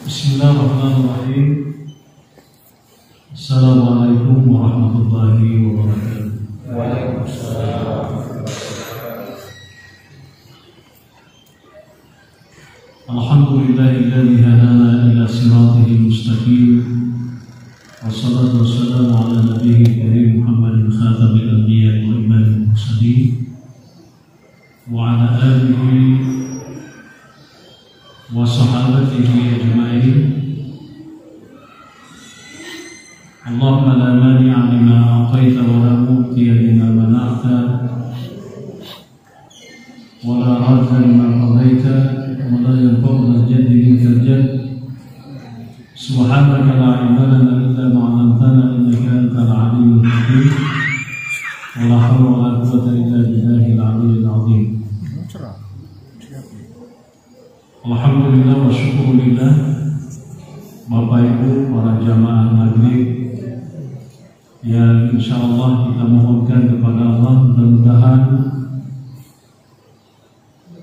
Bismillahirrahmanirrahim. Assalamualaikum warahmatullahi wabarakatuh. Waalaikumsalam. Alhamdulillahilladzi hadana ila siratil mustaqim. Wassalatu wassalamu ala nabiyil karim Muhammadin khatamil anbiya'i wa imamil mursalin wa ala alihi wa sahabatihi ajma'in. Allahumma la mani'a lima a'taita wa la mu'tiya lima mana'ta wa la radda lima qadaita wa la yanfa'u dzal jaddi minkal jadd. Subhanaka la ilma lana illa ma 'allamtana innaka antal 'alimul hakim. Wa la hawla wa la quwwata illa billahil 'aliyyil 'azim. Alhamdulillah wa syukurillah, Bapak Ibu para jamaah maghrib yang insyaallah kita mohonkan kepada Allah mudah-mudahan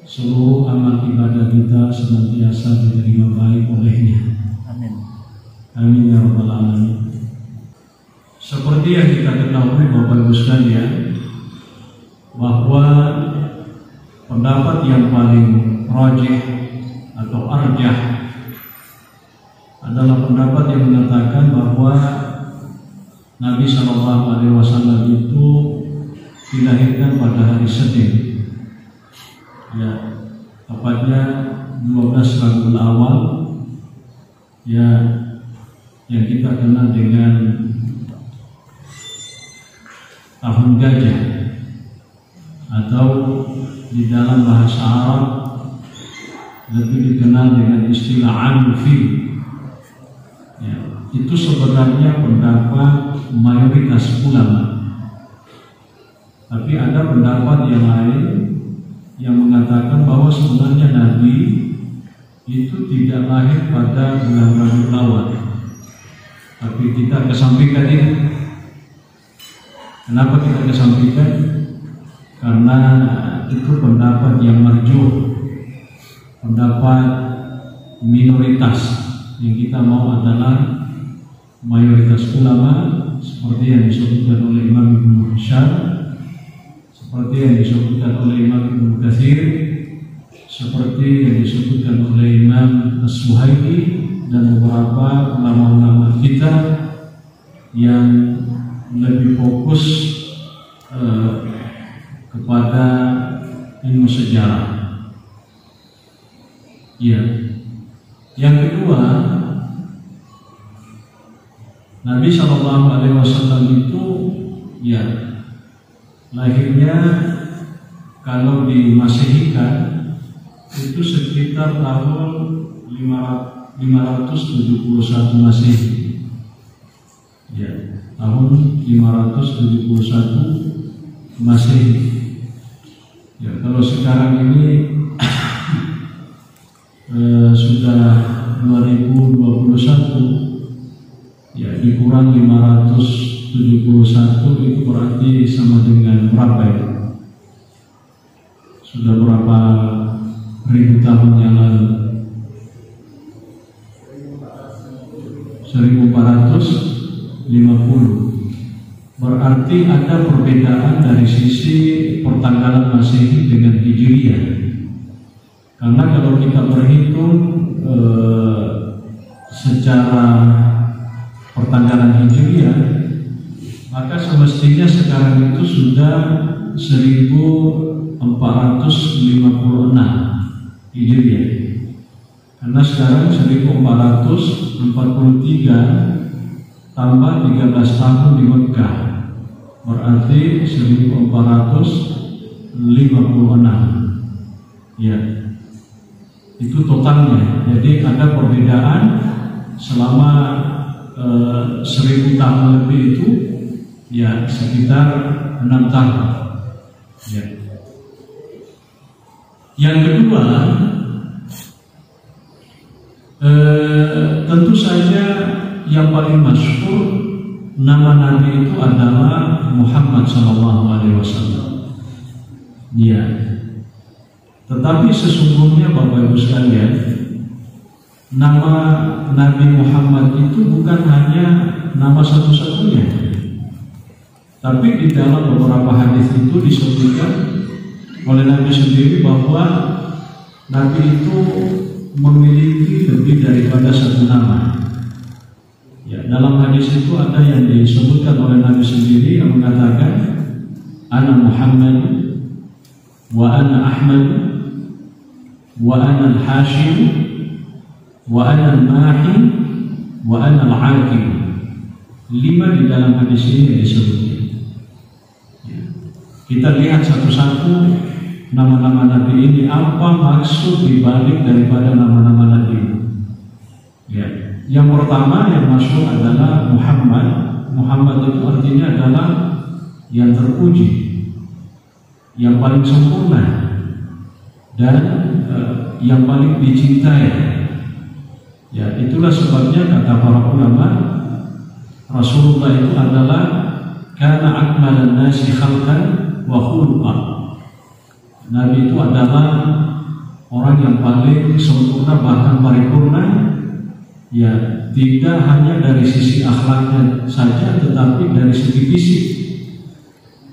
seluruh amal ibadah kita senantiasa diterima baik olehnya. Amin. Amin ya rabbal alamin. Seperti yang kita ketahui Bapak Ibu sekalian, bahwa pendapat yang paling rajih atau arjah adalah pendapat yang mengatakan bahwa Nabi SAW itu dilahirkan pada hari Senin, ya, tepatnya 12 Rabiul Awal, ya, yang kita kenal dengan tahun gajah, atau di dalam bahasa Arab lebih dikenal dengan istilah Amul Fil. Ya, itu sebenarnya pendapat mayoritas ulama. Tapi ada pendapat yang lain yang mengatakan bahwa sebenarnya Nabi itu tidak lahir pada bulan Rabiul Awal. Tapi kita kesampingkan ini. Kenapa kita kesampingkan? Karena itu pendapat yang marjuh, pendapat minoritas. Yang kita mau adalah mayoritas ulama, seperti yang disebutkan oleh Imam Ibnu Hisham, seperti yang disebutkan oleh Imam Ibnu Katsir, seperti yang disebutkan oleh Imam As-Suhaili dan beberapa ulama-ulama kita yang lebih fokus kepada ilmu sejarah. Ya. Yang kedua, Nabi SAW itu, ya, lahirnya kalau dimasehikan itu sekitar tahun 571 Masehi. Ya, tahun 571 Masehi. Ya, kalau sekarang ini sudah 2021, ya, dikurang 571 itu berarti sama dengan berapa ya? Sudah berapa ribu tahun yang lalu? 1450. Berarti ada perbedaan dari sisi pertanggalan Masehi dengan Hijriyah. Karena kalau kita berhitung secara pertanggalan Hijriyah, maka semestinya sekarang itu sudah 1456 Hijriyah. Karena sekarang 1443 tambah 13 tahun di Mekah, berarti 1456. Ya, itu totalnya. Jadi ada perbedaan selama 1000 tahun lebih itu, ya, sekitar 6 tahun. Ya. Yang kedua, tentu saja yang paling masyhur nama Nabi itu adalah Muhammad SAW. Ya. Tetapi sesungguhnya Bapak Ibu sekalian, nama Nabi Muhammad itu bukan hanya nama satu-satunya, tapi di dalam beberapa hadis itu disebutkan oleh Nabi sendiri bahwa Nabi itu memiliki lebih daripada satu nama. Ya, dalam hadis itu ada yang disebutkan oleh Nabi sendiri yang mengatakan, Ana Muhammad, wa ana Ahmad, wa ana al-Hashim, wa ana al-Mahi, wa ana al-Aqib. 5 di dalam hadis ini disebutkan. Ya. Kita lihat satu-satu nama-nama Nabi ini, apa maksud dibalik daripada nama-nama Nabi. Ya. Yang pertama yang masuk adalah Muhammad. Muhammad itu artinya adalah yang terpuji, yang paling sempurna, dan yang paling dicintai. Ya, itulah sebabnya kata para ulama, Rasulullah itu adalah kana akmalan nasi khalqan wa khuluqan. Nabi itu adalah orang yang paling sempurna, bahkan paripurna. Ya, tidak hanya dari sisi akhlaknya saja, tetapi dari segi fisik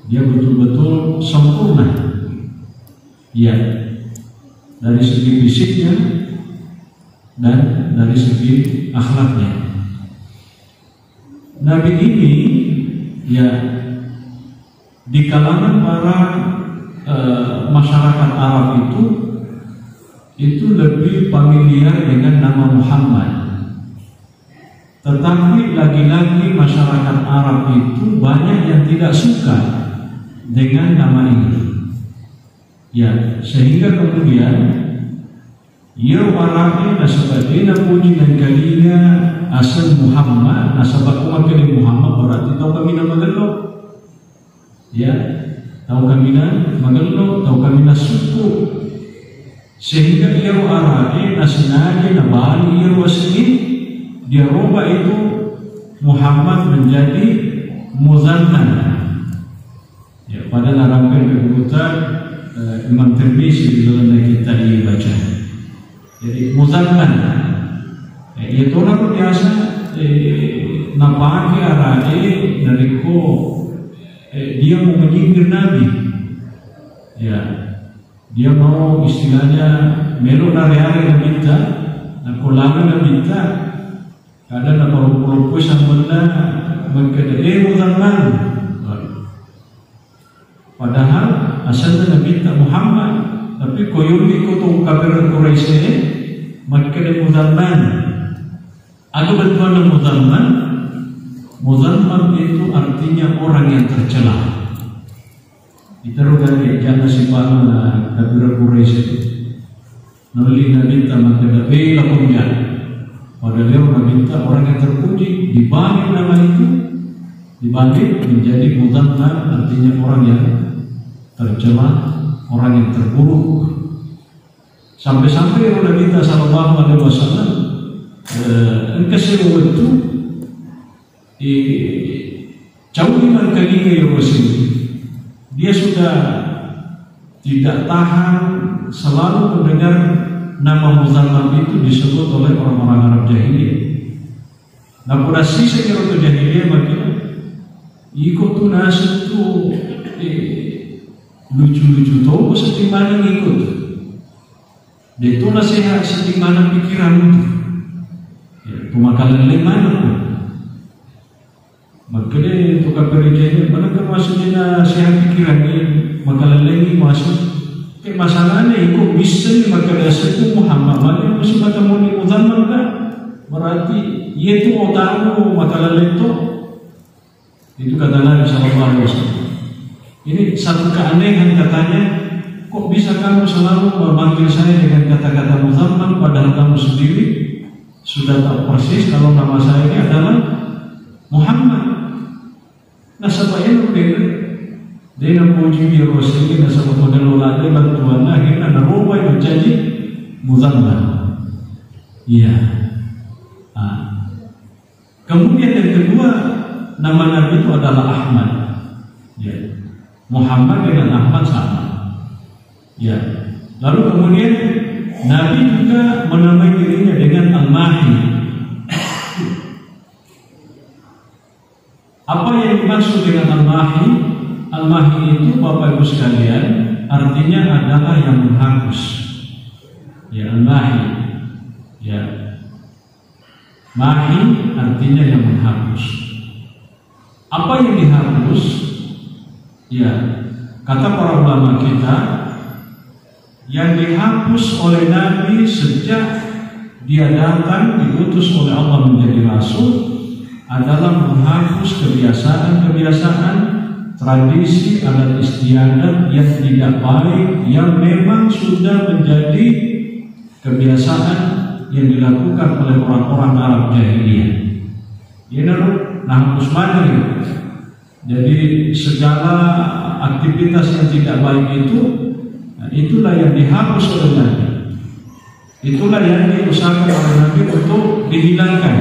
dia betul-betul sempurna. Ya, dari segi fisiknya dan dari segi akhlaknya. Nabi ini ya di kalangan para masyarakat Arab itu lebih familiar dengan nama Muhammad. Tetapi lagi-lagi masyarakat Arab itu banyak yang tidak suka dengan nama ini. Ya, sehingga kemudian ya warahnya nasabadina puji dan kalinya asal Muhammad, nasabak umat kali Muhammad berarti tahu kami nama gelo. Ya, tahu kami nama gelo, tahu kami suku. Sehingga ia warahnya nasinaji nabali ia wasini. Dia rubah itu Muhammad menjadi Muzannan. Ya, pada naramkan kebutuhan Imam Tirmizi di dalam kita dibaca. Jadi Muzannan. Itu orang biasa napaki arade dari ko dia mau menyindir Nabi. Ya, dia mau istilahnya melo nare-nare minta, nakulangan minta. Kadang nak perlu sama benda mengkedai Muhammad. Padahal asalnya Nabi tak Muhammad, tapi koyum ikut kabiran Quraisy ini mengkedai Muhammad. Ada bentuan Muhammad. Muhammad itu artinya orang yang tercela. Ditaruhkan jangan simpan kabiran Quraisy itu. Nabi tak mengkedai lakunya. Padahal dia meminta orang yang terpuji dibalik nama itu, dibalik menjadi Muzannan, artinya orang yang tercela, orang yang terburuk. Sampai-sampai Nabi kita sallallahu alaihi wasallam engkau itu jauh lima kali Rasul. Dia sudah tidak tahan, selalu mendengar nama Muzannan itu disebut oleh orang-orang Arab jahiliyah. Nah, pada sisi orang jahiliyah makanya ikut tu nasi tu lucu-lucu tahu seperti mana ikut. Dia tu nasihat seperti mana pikiran itu. Ya, pemakalan lemana pun. Makanya tukar perjalanan mana kan maksudnya nasihat pikiran ini makalan lagi masuk. Masalahnya ikut bisa maka dasar itu Muhammad mana mesti bertemu di Muzannan kan berarti ia itu otakmu makalah itu kata Nabi sallallahu alaihi wasallam. Ini satu keanehan katanya, kok bisa kamu selalu memanggil saya dengan kata-kata Muzannan padahal kamu sendiri sudah tahu persis kalau nama saya ini adalah Muhammad. Nah sebaiknya berbeda. Dia nak puji dia Rasul ini nasab model ulama bantuan akhirnya ada rumah yang menjadi Muzannan. Iya. Kemudian yang kedua nama Nabi itu adalah Ahmad. Ya. Muhammad dengan Ahmad sama. Ya. Lalu kemudian Nabi juga menamai dirinya dengan Al-Mahi. Apa yang dimaksud dengan Al-Mahi? Al-Mahi itu Bapak Ibu sekalian artinya adalah yang menghapus. Ya, Al-Mahi. Ya. Mahi artinya yang menghapus. Apa yang dihapus? Ya, kata para ulama kita, yang dihapus oleh Nabi sejak dia datang diutus oleh Allah menjadi Rasul adalah menghapus kebiasaan-kebiasaan, tradisi, adat istiadat yang tidak baik, yang memang sudah menjadi kebiasaan yang dilakukan oleh orang-orang Arab jahiliyah. Ini menghapus mana ya? Jadi segala aktivitas yang tidak baik itu, itulah yang dihapus oleh Nabi. Itulah yang diusahakan oleh Nabi untuk dihilangkan,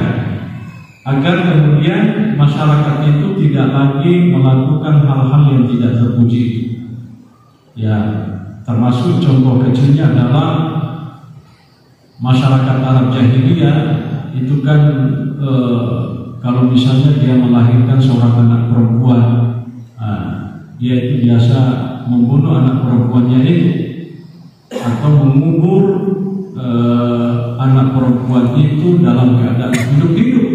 agar kemudian masyarakat itu tidak lagi melakukan hal-hal yang tidak terpuji. Ya, termasuk contoh kecilnya adalah masyarakat Arab jahiliyah itu kan kalau misalnya dia melahirkan seorang anak perempuan, dia itu biasa membunuh anak perempuannya itu atau mengubur anak perempuan itu dalam keadaan hidup-hidup.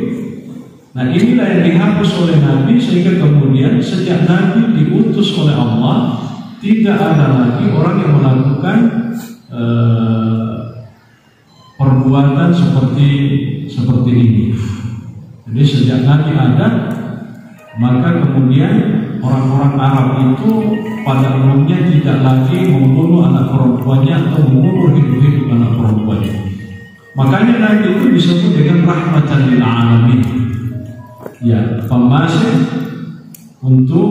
Nah, inilah yang dihapus oleh Nabi, sehingga kemudian sejak Nabi diutus oleh Allah tidak ada lagi orang yang melakukan perbuatan seperti ini. Jadi sejak Nabi ada, maka kemudian orang-orang Arab itu pada umumnya tidak lagi membunuh anak perempuannya atau mengubur hidup-hidup anak perempuannya. Makanya Nabi itu disebut dengan rahmatan lil alamin. Ya, pemasih untuk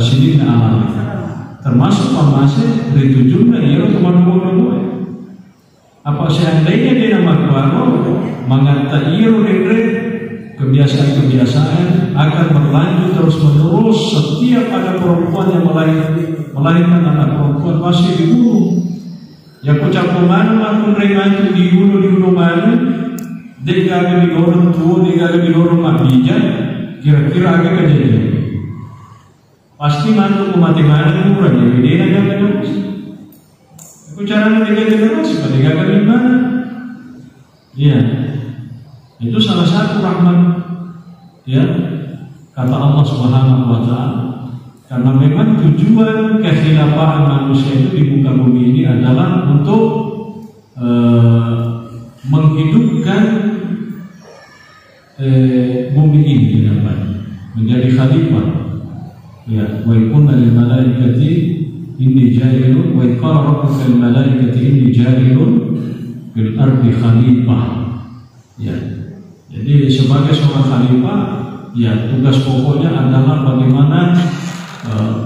sini alam. Termasuk pemasih ditujukkan ya teman-teman. Apa seandainya dia nama keluarga mengata iru diri kebiasaan-kebiasaan akan berlanjut terus menerus. Setiap ada perempuan yang melahirkan anak perempuan masih dibunuh. Ya kucapu mana pun remantu dibunuh mana, dia agak didorong tua, dia agak didorong makbija, kira-kira agak kejadian. Pasti mantu mati mana murah jadi dia agak terus. Kucaran dia terus, dia agak di mana? Iya. Itu salah satu rahmat, ya, kata Allah Subhanahu wa Ta'ala. Karena memang tujuan kehilafahan manusia itu di muka bumi ini adalah untuk menghidupkan bumi ini menjadi khalifah. Ya, wa kunna lil malaikati inni ja'ilun wa qala rabbuka lil malaikati inni ja'ilun fil ardi khalifah. Ya. Jadi sebagai seorang khalifah, ya tugas pokoknya adalah bagaimana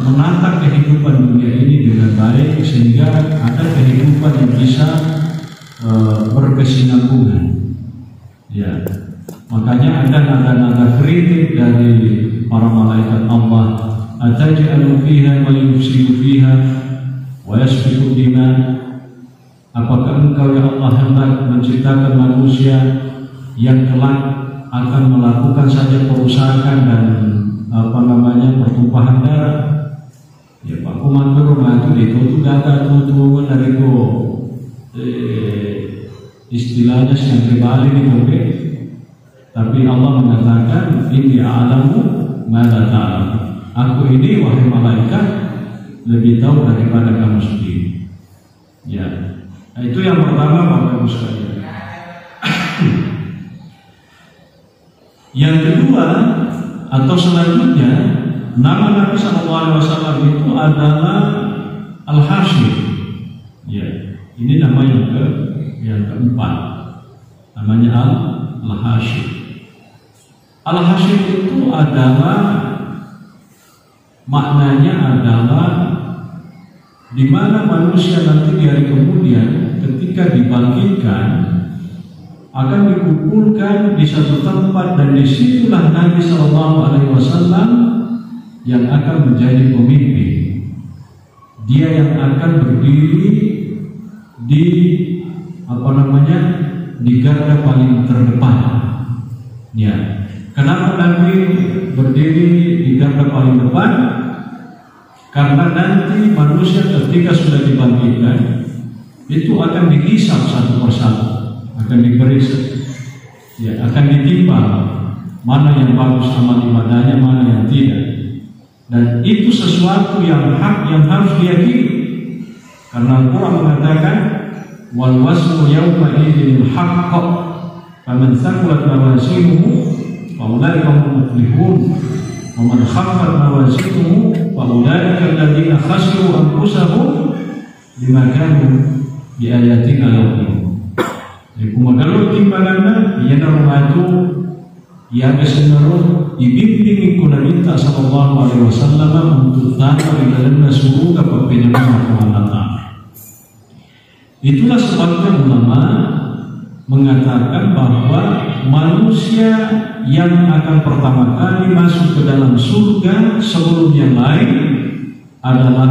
menata kehidupan dunia ini dengan baik sehingga ada kehidupan yang bisa berkesinambungan. Ya, makanya ada nada-nada kritik dari para malaikat Allah. Ataj'alu fiha wa yufsidu fiha wa yasfiku dima. Apakah engkau ya Allah hendak menciptakan manusia yang kelak akan melakukan saja perusakan dan pertumpahan darah? Ya Pak Komando rumah itu data tuh dari itu istilahnya yang kembali itu, tapi Allah mengatakan ini a'lamu ma la ta'lam. Aku ini wahai malaikat lebih tahu daripada kamu sendiri. Ya, nah, itu yang pertama Bapak Ibu sekalian. Yang kedua atau selanjutnya, nama Nabi SAW itu adalah Al-Hashim. Ya, ini nama yang keempat. Namanya Al-Hashim. Al-Hashim itu adalah maknanya adalah di mana manusia nanti di hari kemudian ketika dibangkitkan akan dikumpulkan di satu tempat, dan disitulah Nabi SAW yang akan menjadi pemimpin. Dia yang akan berdiri di di garda paling terdepan. Ya, kenapa Nabi berdiri di garda paling depan? Karena nanti manusia ketika sudah dibangkitkan itu akan dihisab satu persatu, akan diperiksa, ya, akan ditimbang mana yang bagus amal ibadahnya, mana yang tidak. Dan itu sesuatu yang hak yang harus diyakini. Karena Al-Quran mengatakan wal wasmu yawma idzil haqq faman thaqulat mawazinuhu fa ulaika humul muflihun wa man khaffat mawazinuhu fa ulaika alladziina khasiru anfusahum bima kanu bi ayatina yadhlimun. Jadi kumagalau timbanganna ieu rumatu ia kesenarun dibimbing ku Nabi sallallahu alaihi wasallam untuk datang di dalam surga kepenyaman Allah. Itulah sebabnya ulama mengatakan bahwa manusia yang akan pertama kali masuk ke dalam surga sebelum yang lain adalah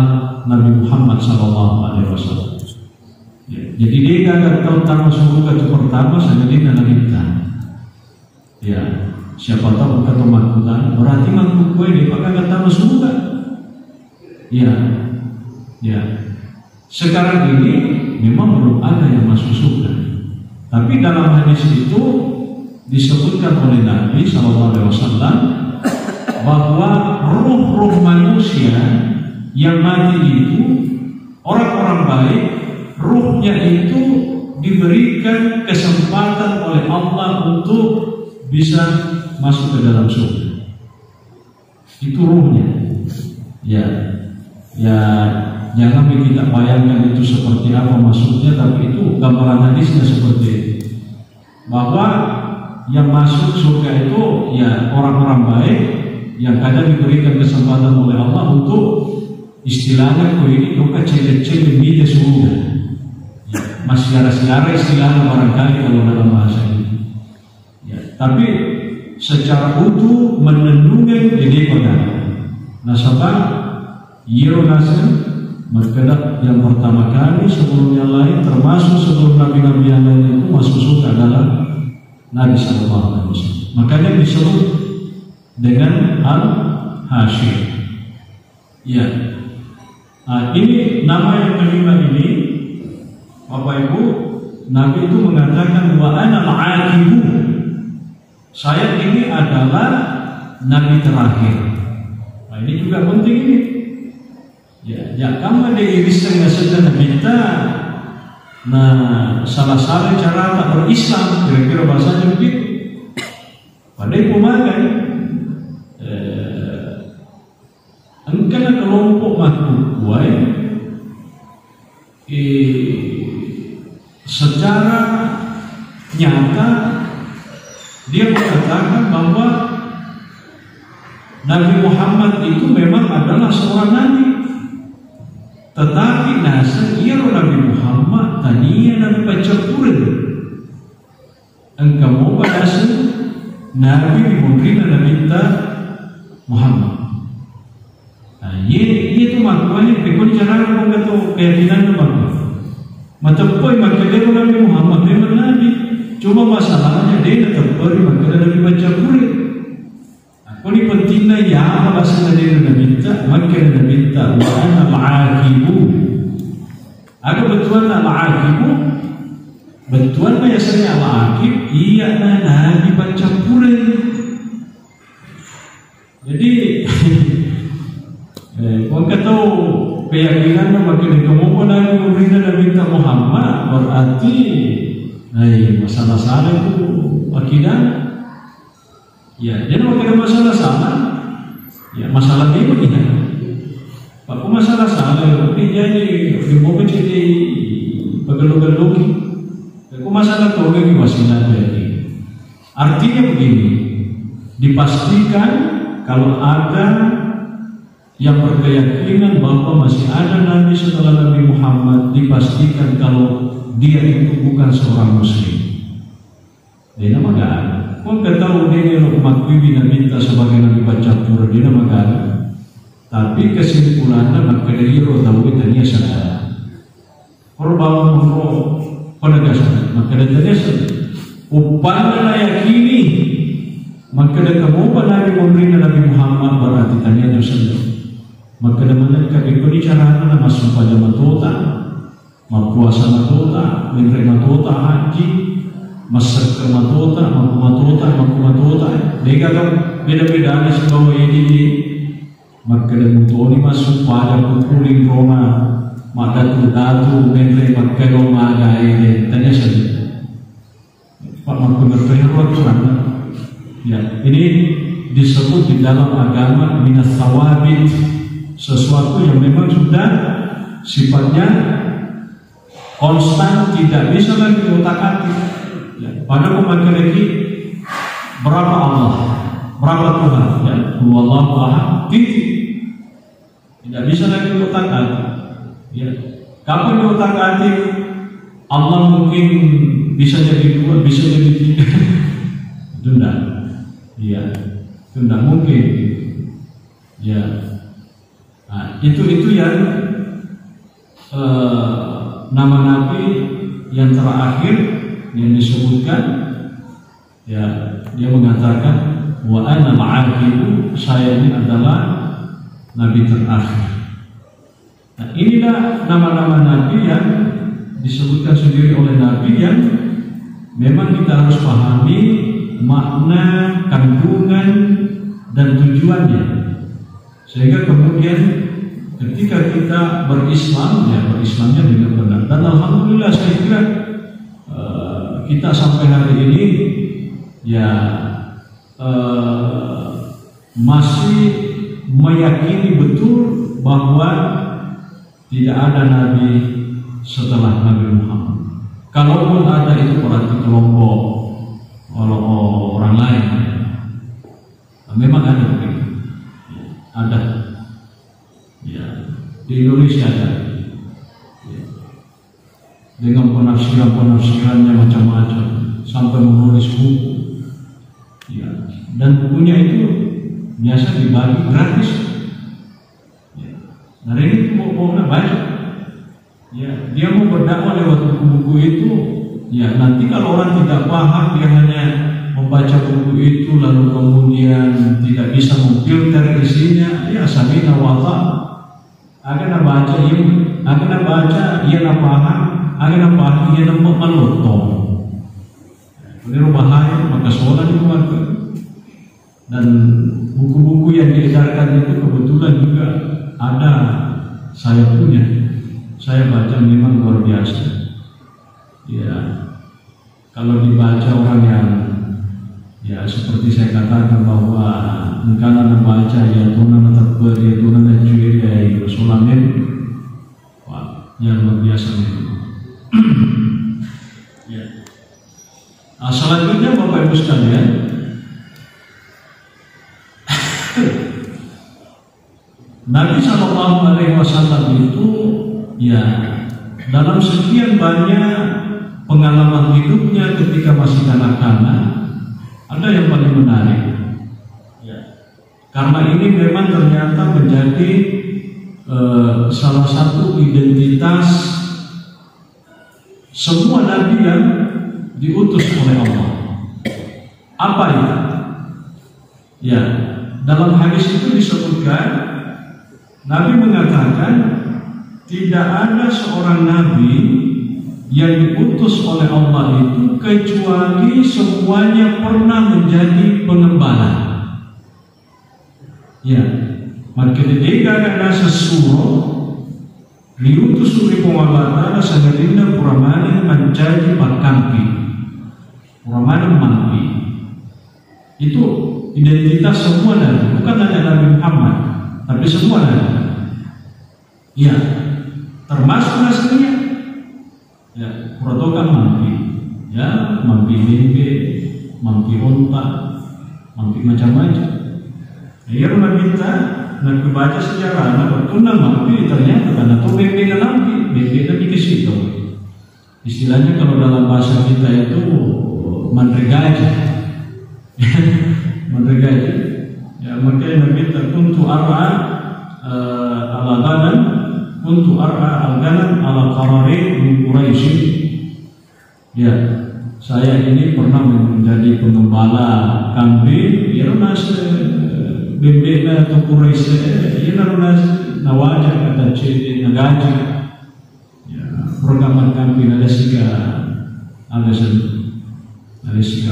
Nabi Muhammad SAW. Ya, jadi dia akan tahu tanah surga itu pertama saja dia Nabi kita. Ya, siapa tahu kata makutan berarti makhluk gue dia pakai tanah surga. Ya, ya. Sekarang ini memang belum ada yang masuk surga. Tapi dalam hadis itu disebutkan oleh Nabi SAW bahwa ruh-ruh manusia yang mati itu orang-orang baik, ruhnya itu diberikan kesempatan oleh Allah untuk bisa masuk ke dalam surga. Itu ruhnya. Ya, ya. Jangan kita bayangkan itu seperti apa maksudnya, tapi itu gambaran hadisnya seperti itu. Bahwa yang masuk surga itu ya orang-orang baik yang kadang diberikan kesempatan oleh Allah untuk istilahnya ini duka cele-cele media surga. Ya, masih siara-siara istilahnya barangkali kalau dalam bahasa ini. Ya, tapi secara utuh menendungkan ini pada nasabah Yerusalem. Maka yang pertama kali sebelum yang lain, termasuk sebelum nabi-nabi yang lain itu masuk surga adalah Nabi SAW. Makanya disebut dengan Al-Hasyir. Ya, nah, ini nama yang kelima ini, Bapak Ibu, Nabi itu mengatakan wa ana al-aqibu. Saya ini adalah Nabi terakhir. Nah, ini juga penting ini. Ya, kamu ada irisan yang sedang minta. Nah, salah-salah cara tak berislam, kira-kira bahasanya begitu. Padahal pemakai engkau kelompok makhluk kuai secara nyata dia mengatakan bahwa Nabi Muhammad itu memang adalah seorang nabi. Tetapi nasa ia Nabi Muhammad tania Nabi Pacapuran. Engkau mau nasa Nabi dimungkin Nabi Muhammad. Nah, ia itu maknanya pekon cara kau kata keyakinan apa? Macam kau maknanya Nabi Muhammad memang Nabi. Cuma masalahnya dia tetap maknanya Nabi Pacapuran. Kau ni pentingnya ya bahasa dari Nabi kita, maka Nabi kita wa al-aqibu. Ada betulan al-aqibu, betulan biasanya al-aqib, iya Nabi Pacapuran. Jadi, kau kata keyakinan makin kamu pun Nabi memberikan Nabi kita Muhammad berarti, masalah salah itu akidah. Ya, jadi kalau ada masalah salah, ya masalah ini begini. Aku masalah salah, ini jadi dibawa jadi pegelu-gelu. Aku masalah tahu lagi masalah ini. Artinya begini, dipastikan kalau ada yang berkeyakinan bahwa masih ada Nabi setelah Nabi Muhammad, dipastikan kalau dia itu bukan seorang Muslim. Dia nama gak ada. Kau tak tahu dia mengakui Nabi kita sebagai Nabi Pacapuran dia nama gak ada. Tapi kesimpulannya maka dia tahu itu dia salah. Perbawa mengro penegasan. Maka datanya upana yakini. Maka dah kamu Nabi memberi Nabi Muhammad berarti tanya dosa. Maka dah mana kami beri cara mana masuk pada matota, puasa matota, menrek matota haji, masak ke matota, maku matota. Mereka kan beda-beda ada sebab ini. Maka dah mutoni masuk pada kukuling Roma, maka datu menrek maka Roma gaya tanya saja. Pak maku berterima kasih. Ya, ini disebut di dalam agama minas sawabit, sesuatu yang memang sudah sifatnya konstan, tidak bisa lagi diotak-atik. Ya, pada pemakai lagi berapa Allah, berapa Tuhan, ya, Allahu Ahad, tidak bisa lagi diotak-atik. Ya, kapan diotak-atik? Allah mungkin bisa jadi dua, bisa jadi tiga, tidak. Ya, itu tidak mungkin. Ya, nah, itu yang nama Nabi yang terakhir yang disebutkan. Ya, dia mengatakan wa ana ma'akibu, saya ini adalah Nabi terakhir. Nah, inilah nama-nama Nabi yang disebutkan sendiri oleh Nabi yang memang kita harus pahami makna, kandungan, dan tujuannya, sehingga kemudian ketika kita berislam, ya berislamnya dengan benar. Dan alhamdulillah saya kira kita sampai hari ini ya masih meyakini betul bahwa tidak ada nabi setelah Nabi Muhammad. Kalaupun ada itu berarti kelompok orang lain. Memang ada begitu. Ada. Ya, di Indonesia ada. Ya. Dengan penafsirannya macam-macam sampai menulis buku. Ya. Dan bukunya itu biasa dibagi gratis. Ya. Hari ini mau baca. Ya, dia mau berdakwah lewat buku-buku itu. Ya, nanti kalau orang tidak paham, dia hanya membaca buku itu lalu kemudian tidak bisa memfilter isinya, ya samina wa ta'ala. Akan baca ini, akan baca ia nak paham, akan paham ia nak melotong. Ini bahaya, maka sholat itu maka. Dan buku-buku yang diedarkan itu kebetulan juga ada saya punya. Saya baca memang luar biasa. Ya, kalau dibaca orang yang ya seperti saya katakan bahwa karena membaca ya tunan terber ya tunan cuy ya sulamin, wah yang luar biasa itu. Ya. Nah, selanjutnya Bapak Ibu sekalian, Nabi SAW itu ya dalam sekian banyak pengalaman hidupnya ketika masih kanak-kanak, ada yang paling menarik. Ya. Karena ini memang ternyata menjadi salah satu identitas semua nabi yang diutus oleh Allah. Apa itu? Ya, dalam hadis itu disebutkan Nabi mengatakan tidak ada seorang nabi yang diutus oleh Allah itu kecuali semuanya pernah menjadi pengembala. Ya, maka ketika ada sesuatu diutus oleh Allah sangalinda puramani menjadi makampi, puramani mampi. Itu identitas semua nabi, bukan hanya Nabi Muhammad, tapi semua nabi. Ya, termasuk aslinya. Ya, protokan mampi, ya, mampi mimpi, mampi onta, mampi macam-macam. Ya, kita nak baca sejarah, nak bertunda mampi ternyata karena tu mimpi dan mampi tapi ke situ. Istilahnya kalau dalam bahasa kita itu mandregaji, mandregaji. Ya, makanya kita kuntu ala badan untuk ar'a al-ghanam ala qararin min Quraisy. Ya, saya ini pernah menjadi pengembala kambing, ya nas bebek atau Quraisy, ya nas nawajah kata ciri nagaji. Ya, program kambing ada siga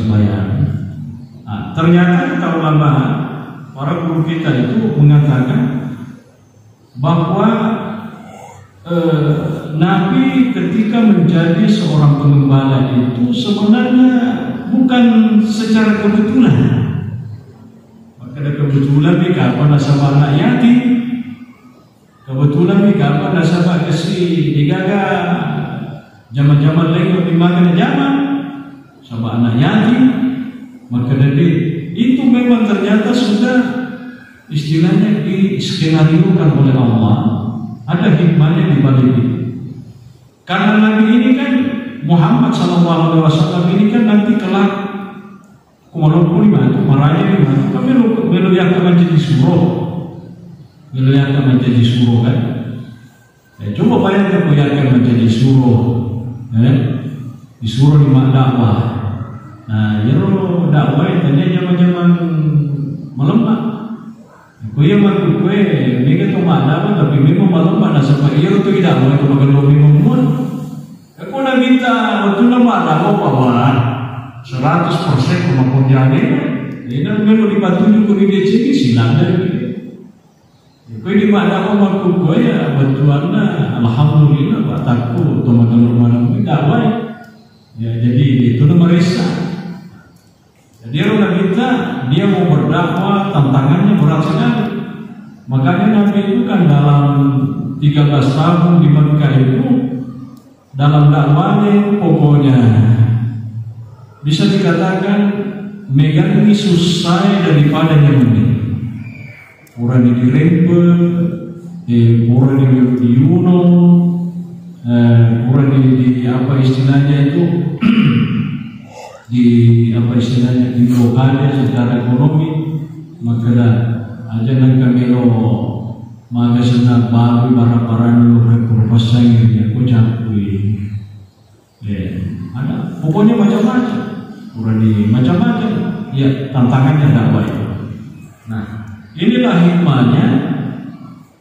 bayar. Nah, ternyata kata ulama, para guru kita itu mengatakan bahwa Nabi ketika menjadi seorang pengembala itu sebenarnya bukan secara kebetulan. Maka ada kebetulan jika apa nasabah anak yatim, kebetulan jika apa nasabah kesi digaga zaman-zaman lain lebih makan zaman sama anak yatim. Maka dari itu memang ternyata sudah istilahnya diskenariokan oleh Allah. Ada hikmahnya di balik itu. Karena Nabi ini kan Muhammad SAW ini kan nanti kelak walaupun itu marahnya itu kan melu yang akan menjadi suruh kan. Coba bayangkan yang akan menjadi suruh, disuruh di dakwah. Nah, jero dakwah itu zaman-zaman melemah. Kue yang kue ini tu mana tapi memang malam mana sampai ia tu tidak boleh makan memang pun. Aku nak minta waktu nama dakwah paman 100% kemampuan jadi. Ini memang dibantu juga di sini silang dari. Kue di mana dakwah makan kue ya bantuannya alhamdulillah buat aku tu makan mana pun dakwah. Ya jadi itu nama resa. Dia orang kita, dia mau berdakwah, tantangannya berat sekali. Makanya Nabi itu kan dalam 13 tahun di Mekah itu, dalam dakwahnya pokoknya bisa dikatakan megang ini susah daripada nyemuni. Orang di Rempe, orang di Yuno, orang di apa istilahnya itu di apa istilahnya di blokade secara ekonomi. Maka aja nang kami lo maga sana baru barang-barang lo berprofesi ya aku cakui ada pokoknya macam-macam orang di macam-macam ya tantangannya dakwah itu. Nah inilah hikmahnya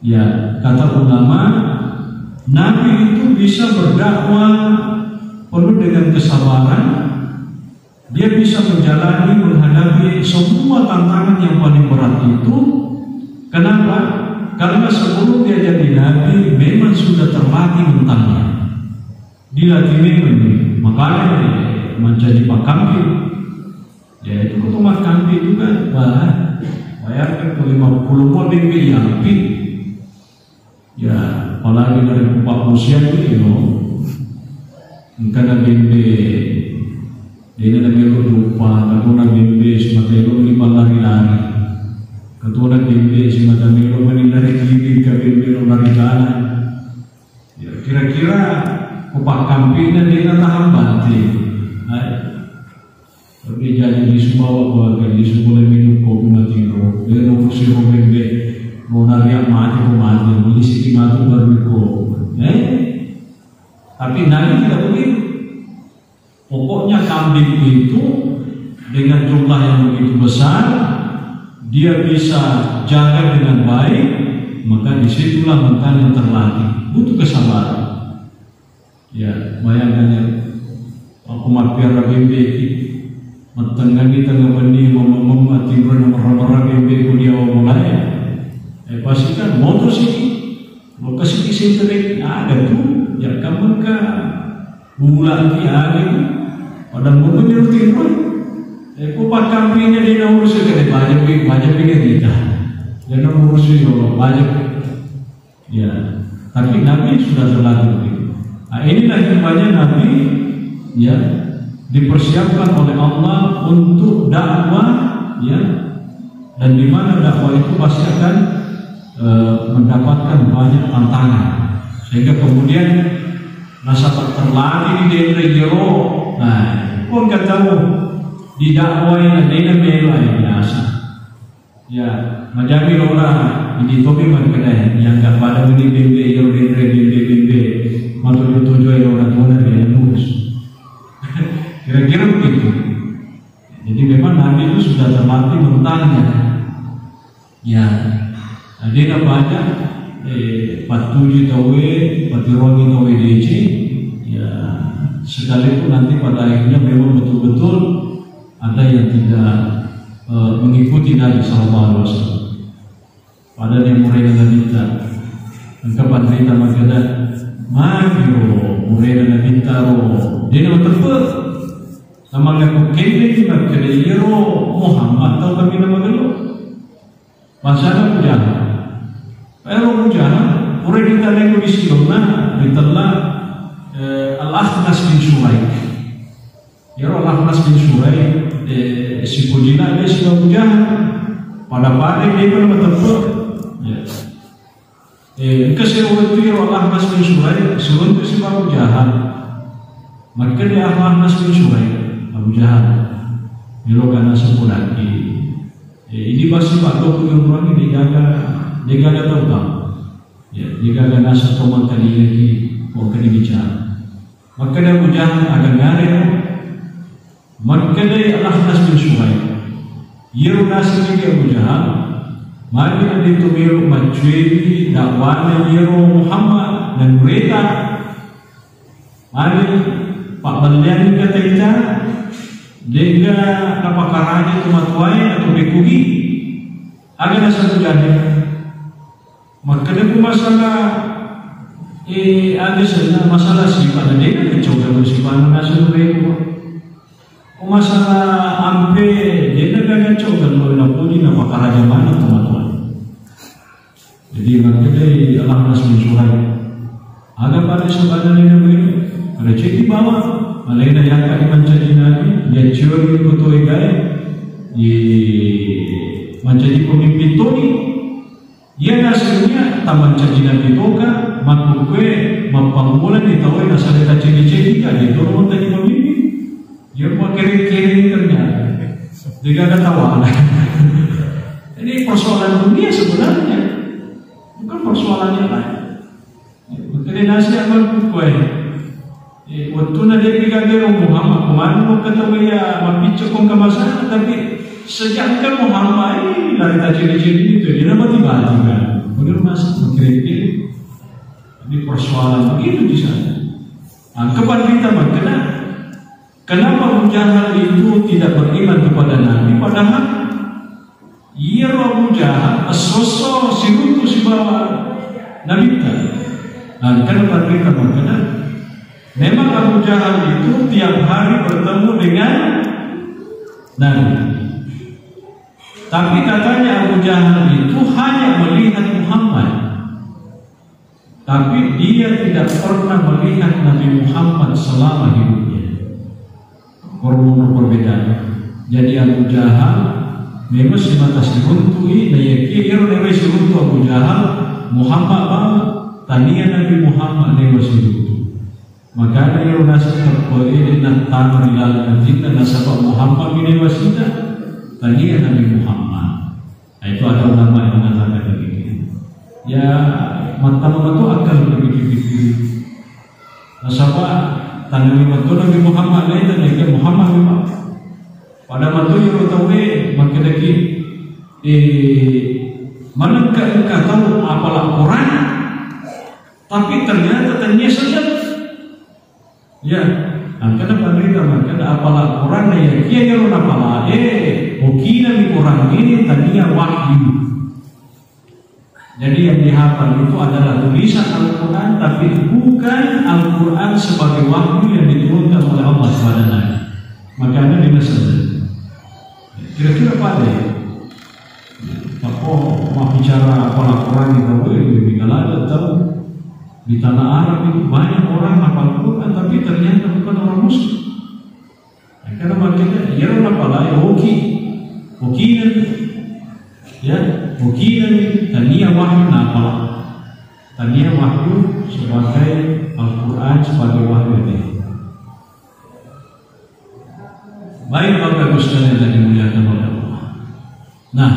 ya kata ulama, Nabi itu bisa berdakwah penuh dengan kesabaran. Dia bisa menjalani menghadapi semua tantangan yang paling berat itu. Kenapa? Karena sebelum dia jadi Nabi memang sudah terlatih mentalnya. Dilatih memang, makanya menjadi pakambing. Ya itu ketua kambing itu kan bayarkan ke 50 mobil api. Ya apalagi dari 40 siang itu, karena bimbe. Dia nak lupa, ketua nak bimbing, semata itu lima lari-lari. Ketua nak bimbing, semata itu menindari kiri, ke bimbing lari-lari. Ya, kira-kira kupak kampingnya dia tahan banting. Tapi jadi di semua waktu, di semua minum kopi mati roh. Dia nak urusi roh bimbing, mau nariak mati, mau disiki mati baru kopi. Tapi Nabi tidak begitu. Pokoknya kambing itu dengan jumlah yang begitu besar, dia bisa jaga dengan baik, maka disitulah mental yang terlatih. Butuh kesabaran. Ya, bayangkan ya, aku mampir bimbe, matengah kita ngabandi mati bernomor bimbe ku dia mulai. Pasti kan motor sih, lokasi kisah ada tuh, ya kamu kan bulan ni ada. Pada momen yang timbul, kupat kampingnya dia nak urus ke banyak kita, dia nak urus juga banyak. Ya, tapi Nabi sudah terlatih. Nah, inilah hikmahnya Nabi, ya dipersiapkan oleh Allah untuk dakwah, ya, dan di mana dakwah itu pasti akan mendapatkan banyak tantangan, sehingga kemudian nasabah terlatih di daerah jero. Nah, pun nggak tahu di dakwah yang ada melo yang biasa. Ya, menjadi orang ini topi magkana yang gak pada ini bebe yang bebe matu yang orang tua yang lurus. Kira-kira begitu. Jadi memang Nabi itu sudah terlatih mentalnya. Ya, ada banyak patuji tawe, patirongi tawe DC. Ya, sekalipun nanti pada akhirnya memang betul-betul ada yang tidak mengikuti Nabi SAW. Padahal yang mulai dengan kita, engkau cerita magana, magio mulai dengan kita dia nama terpet, nama ngaku kene di magana yero Muhammad atau kami nama gelo, masalah mujahan, pero mujahan, mulai kita lagi di Silona, ditelah Al-Akhnas bin Suraik, yero Al-Akhnas bin Suraik, si Pujina dia sudah mujahan, pada pada dia pun terpet. Kasi waktu itu Allah Mas bin Suraik sebelum itu Abu Jahal, maka dia Allah Mas bin Suraik Abu Jahal dilokan sepulaki. Ini pasti Pak Dok punya orang ini digaga tahu tak? Ya, digaga nasa tomat tadi lagi bukan dibicara. Maka dia Abu Jahal akan ngare, maka dia Allah Mas bin Suraik. Ia nasi lagi Abu Jahal. Mari nanti tumiro mencuci dakwahnya Yero Muhammad dan mereka. Mari Pak Balian kata kita, dia napakaranya cuma tuai atau bekugi. Ada satu jadi. Maka dia masalah ada sana masalah sifat dia kecoba bersifat nasional itu. Masalah ampe dia nak coba kalau nak puji nama karaja mana teman-teman. Jadi makanya Allah Mas bin Suraik agak pada sebenarnya begini. Ada ciri bawah, malaikat yang kali menjadi nabi, dia curi betul gaya, menjadi pemimpin Tony. Ia hasilnya taman jadi nabi toka, makhluk kue, mapangmulan ditahui nasal kita ciri-ciri kan itu orang tadi pemimpin. Dia mau kiri-kiri ternyata, dia ada tawa. Ini persoalan dunia sebenarnya. Bukan persoalan yang lain. Makanya nasi amal kue. Waktu nanti kita Muhammad kemarin mau ketemu ya mampir kong kemasan, tapi sejak kan Muhammad ini dari ciri-ciri itu dia dapat tiba-tiba. Benar masuk mengkritik. Ini persoalan begitu di sana. Anggapan kita makna kenapa Abu Jahal itu tidak beriman kepada Nabi padahal ia Abu Jahal sosok sirutu si bawa Nabi kita. Nah, kenapa mereka makna memang Abu Jahal itu tiap hari bertemu dengan Nabi. Tapi katanya Abu Jahal itu hanya melihat Muhammad. Tapi dia tidak pernah melihat Nabi Muhammad selama hidupnya. Perbedaan. Jadi Abu Jahal memang si mata si runtuh ini, dia kira si runtuh Abu Jahal Muhammad tania Nabi Muhammad memang si runtuh. Maka dia nasi terpilih dan tanah ilalah kita nasabah Muhammad ini wasita tania Nabi Muhammad. Itu ada ulama yang mengatakan begitu. Ya mata-mata itu akan berpikir-pikir. Nasabah tanah Nabi Muhammad lain dan Nabi Muhammad memang. Pada waktu yang tahu maka lagi manakah engkau tahu apalah Quran, tapi ternyata saja. Ya, angkana mereka maka apalah Quran ya kia yang apalah mungkin di Quran ini tadinya wahyu. Jadi yang dihafal itu adalah tulisan Al-Quran, tapi bukan Al-Quran sebagai wahyu yang diturunkan oleh Allah SWT. Makanya dinasabkan. Kira-kira pada ya? Kalau mau bicara apalah Quran itu boleh di Galada tahu di tanah Arab itu banyak orang hafal Quran tapi ternyata bukan orang Muslim. Karena makanya dia orang apalah ya hokinan ya hokinan tania wahyu apalah tania wahyu sebagai Al-Quran sebagai wahyu ini. Baik Bapak Ibu sekalian yang dimuliakan oleh Allah. Nah,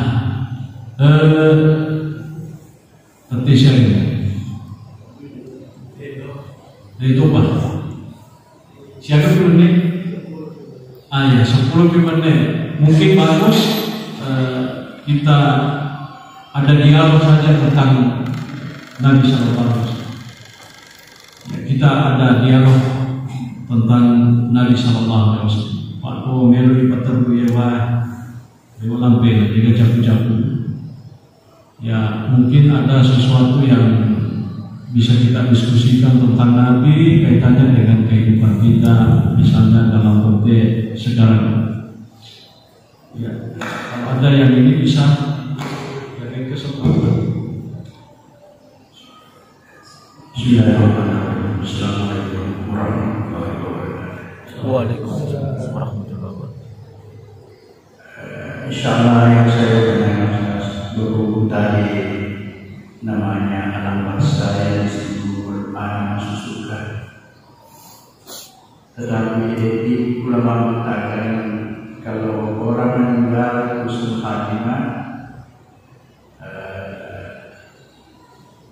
10 menit. Mungkin bagus kita ada dialog saja tentang Nabi Sallallahu Alaihi Wasallam. Kita ada dialog tentang Nabi Sallallahu Alaihi Wasallam. Pak Melo di Paterbu ya lewat lampe juga jago-jago. Ya mungkin ada sesuatu yang bisa kita diskusikan tentang Nabi kaitannya dengan kehidupan kita, misalnya dalam konteks sekarang. Ya, kalau ada yang ini bisa dari kesempatan. Bismillahirrahmanirrahim. Assalamualaikum warahmatullahi wabarakatuh. Waalaikumsalam warahmatullahi wabarakatuh. Insyaallah yang saya dengar berhubung tadi namanya alam saya disebut anak masuk surga. Tetapi etik ulama mengatakan kalau orang meninggal husnul khatimah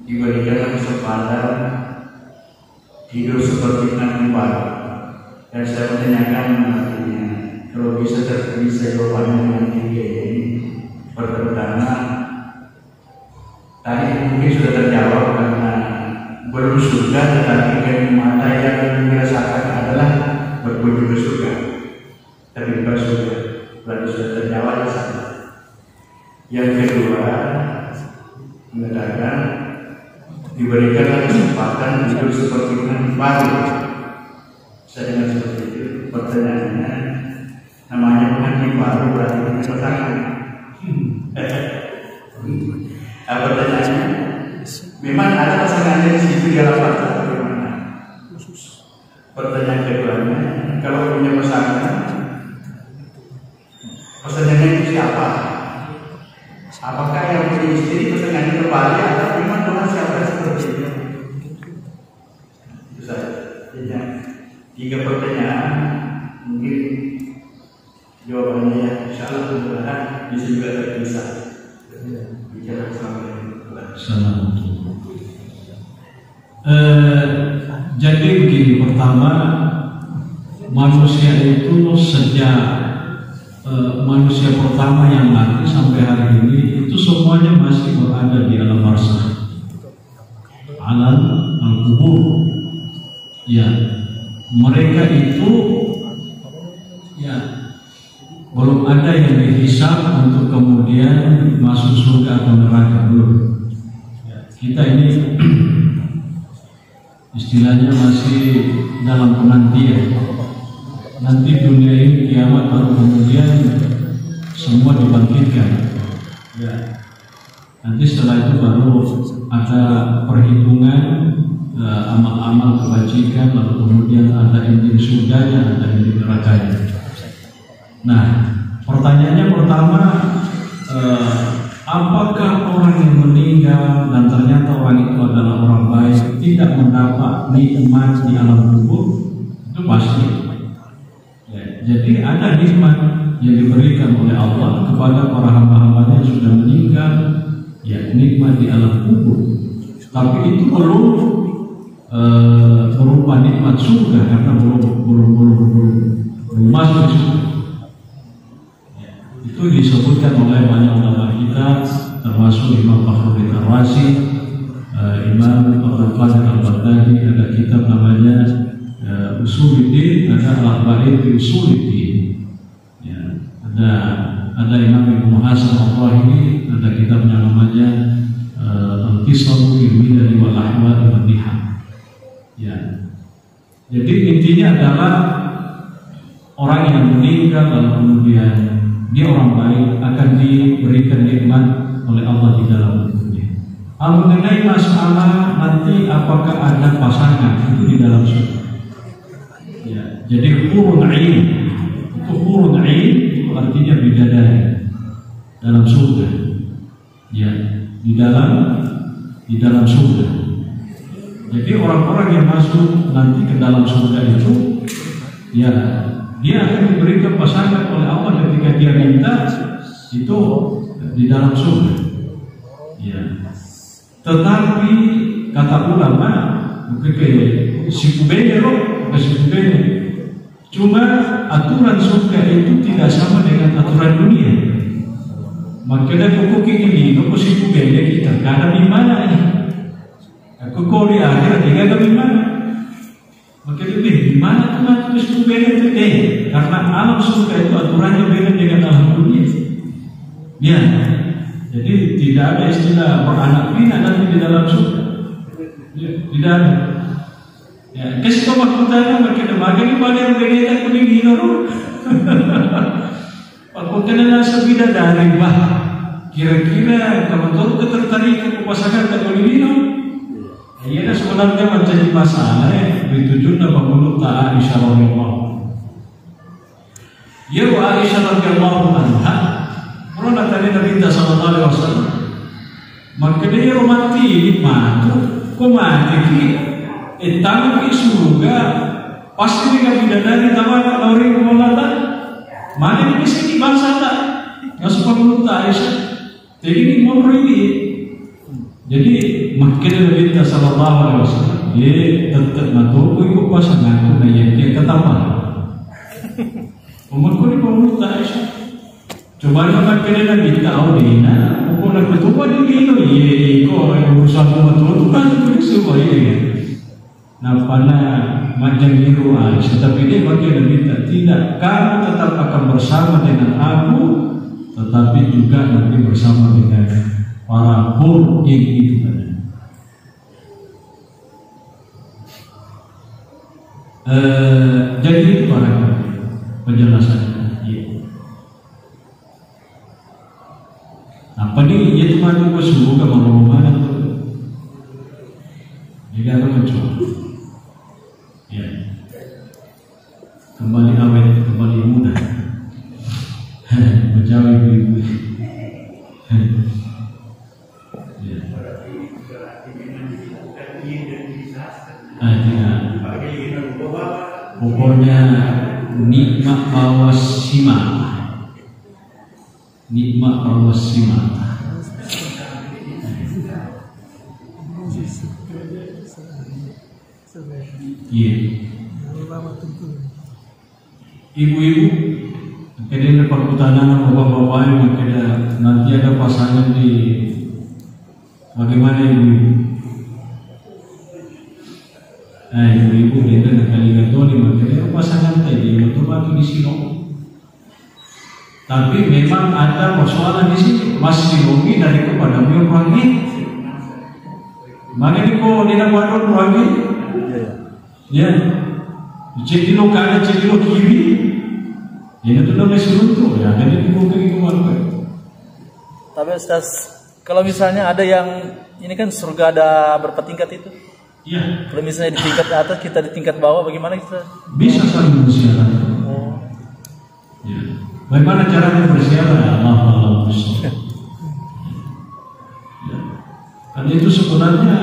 diberikan kesempatan hidup seperti Nabi baru. Dan saya menanyakan artinya kalau bisa jawabannya dengan tiga ini. Pertama, tadi mungkin sudah terjawab karena belum surga, tetapi kenikmatan yang dirasakan adalah berkunjung ke surga. Tapi bukan surga, berarti sudah terjawab di sana. Yang kedua, mengatakan diberikan kesempatan hidup seperti Nabi baru. Saya dengar seperti itu. Pertanyaannya, namanya Nabi baru berarti kesempatan. Pertanyaannya, memang ada pasangannya di situ di dalam partai bagaimana? Pertanyaan keduanya, kalau punya pasangannya itu siapa? Apakah yang punya istri pasangannya kembali atau memang Tuhan siapa seperti itu? Itu saja. 3 pertanyaan, mungkin jawabannya ya, insyaallah mudah-mudahan bisa juga terpisah. Jadi begini, pertama manusia itu sejak manusia pertama yang mati sampai hari ini itu semuanya masih berada di alam barzakh, alam al-kubur. Ya, mereka itu ya belum ada yang dihisab untuk kemudian masuk surga atau neraka, belum. Kita ini istilahnya masih dalam penantian. Nanti dunia ini kiamat baru kemudian semua dibangkitkan. Ya. Nanti setelah itu baru ada perhitungan amal-amal kebajikan, lalu kemudian ada yang di surganya, ada yang di nerakanya. Nah, pertanyaannya pertama, apakah orang yang meninggal dan ternyata orang itu adalah orang baik tidak mendapat nikmat di alam kubur? Itu pasti. Ya, jadi ada nikmat yang diberikan oleh Allah kepada para hamba-hambanya yang sudah meninggal, ya nikmat di alam kubur. Tapi itu belum berupa nikmat surga karena belum masuk surga. Itu disebutkan oleh banyak ulama kita, termasuk Imam Fakhruddin Ar-Razi, Imam Abdul Qadir Al-Baghdadi. Ada kitab namanya Usuluddin, ada Al-Ba'id fi Usuluddin. Ya, ada Imam Ibnu Hasan Al-Rahimi, ada kitabnya namanya Al-Qisam fil Milal wal Ahwal wal Niham. Ya. Jadi intinya adalah orang yang meninggal lalu kemudian dia orang baik akan diberikan nikmat oleh Allah di dalam tubuhnya. Mengenai masalah nanti apakah ada pasangan itu di dalam surga. Ya, jadi hurun ain, itu hurun ain itu artinya bidadari dalam surga. Ya, di dalam surga. Jadi orang-orang yang masuk nanti ke dalam surga itu, ya dia akan diberikan pasangan oleh Allah ketika dia minta itu di dalam surga. Ya. Tetapi kata ulama, si kubene Cuma aturan surga itu tidak sama dengan aturan dunia. Makanya koko ini koko sipu gaya kita karena di mana ini? Koko di akhirat tidak ada di mana. Makanya di mana tuh sipu gaya itu karena alam surga itu aturannya beda dengan alam dunia. Ya, jadi tidak ada istilah beranak pinak nanti di dalam surga. Ya, tidak ada. Ya, kasi ko magpunta magkita magani pa rin ganyan ko ni Ginoo. Pagpunta na lang sa bidadari ba? Kira-kira kamotor ka tertarik ko pasangan ka ni Ginoo. Ayan na sebenarnya menjadi masalah dituju na pagulong ta Aisyah radhiyallahu anha. Ya Aisyah radhiyallahu anha, kalau natali Nabi sallallahu alaihi wasallam, maka dia mati matu, kok mati tangan ke surga pasti dengan bidadari tawa lauri kumolata mana ini bisa di bangsa tak nggak suka menurut Aisyah jadi ini mau ini jadi makin Nabi sallallahu alaihi wasallam dia tetap matu ikut pasangan tu naya dia ketapa umur ko ni menurut Aisyah coba makin Nabi tahu dia nak nak bertuah di Ginoo ye ko urusan tu kan tu semua ini. Nah, pada macam itu Aisyah, tapi dia bagian minta tidak, kamu tetap akan bersama dengan aku, tetapi juga nanti bersama dengan para hur yang itu tadi. Jadi itu barangkali penjelasannya. Ya. Apa nih? Ya cuma aku suka mana tuh. Jika aku mencoba. Ya. Kembali awet, kembali muda. Menjauh ibu-ibu. Ya. Pokoknya nikmat bawa simak. Nikmat bawa simak. Iya. Ibu-ibu, akhirnya ada perputanan bapak-bapak yang akhirnya nanti ada pasangan di bagaimana ibu-ibu? Ibu-ibu dia ada kali gatoni akhirnya pasangan tadi betul-betul di sini. Tapi memang ada persoalan di sini masih rugi dari kepada orang ini. Mana ni ko dia nak buat orang ini? Ya, cek dulu kanan, cek dulu kiri. Ini tu dah suruh tu, ya. Jadi dibuka itu apa? Tapi Ustaz, kalau misalnya ada yang ini kan surga ada berapa tingkat itu? Iya. Kalau misalnya di tingkat atas, kita di tingkat bawah, bagaimana kita? Bisa saling bersiaran. Oh. Ya. Bagaimana caranya bersiaran? Allah ya. Karena itu sebenarnya,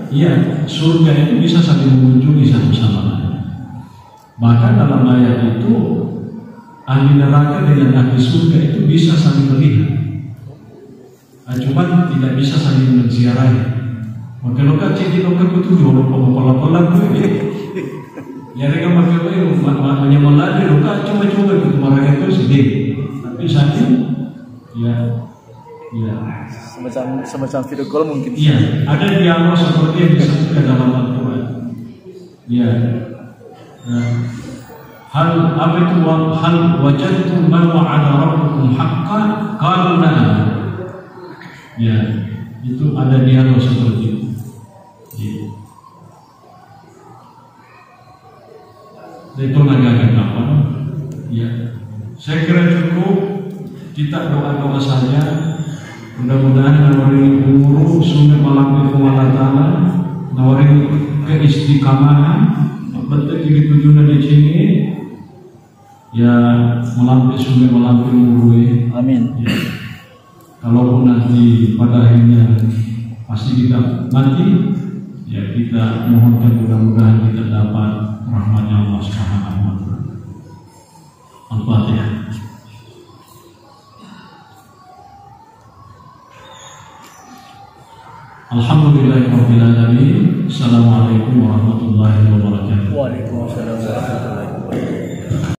ya surga itu bisa saling mengunjungi satu sama lain. Bahkan dalam ayat itu ahli neraka dengan ahli surga itu bisa saling melihat. Cuma tidak bisa saling menziarahi. Maka loka cek loka itu jorok pola-pola tu. Ya mereka pakai itu maknanya meladi loka coba-coba itu mereka itu sedih. Tapi saling ya semacam video call mungkin. Iya, ada dialog seperti yang disebutkan dalam Al-Quran. Ya. Hal apa itu hal wajadtum man wa'ada rabbukum haqqan qalu na'am. Ya, itu ada dialog seperti itu. Ya. Itu agak apa? Ya. Saya kira cukup kita doa-doa saja. Mudah-mudahan nawari guru sungai malam itu malatana, nawari keistiqamahan, betul kiri tujuan di sini, ya malam sungai malam guru. Amin. Ya. Kalaupun nanti pada akhirnya pasti kita mati, ya kita mohonkan mudah-mudahan kita dapat rahmatnya Allah Subhanahu wa Ta'ala. Al-Fatihah. Alhamdulillahirabbil alamin. Assalamualaikum warahmatullahi wabarakatuh. Waalaikumsalam warahmatullahi wabarakatuh.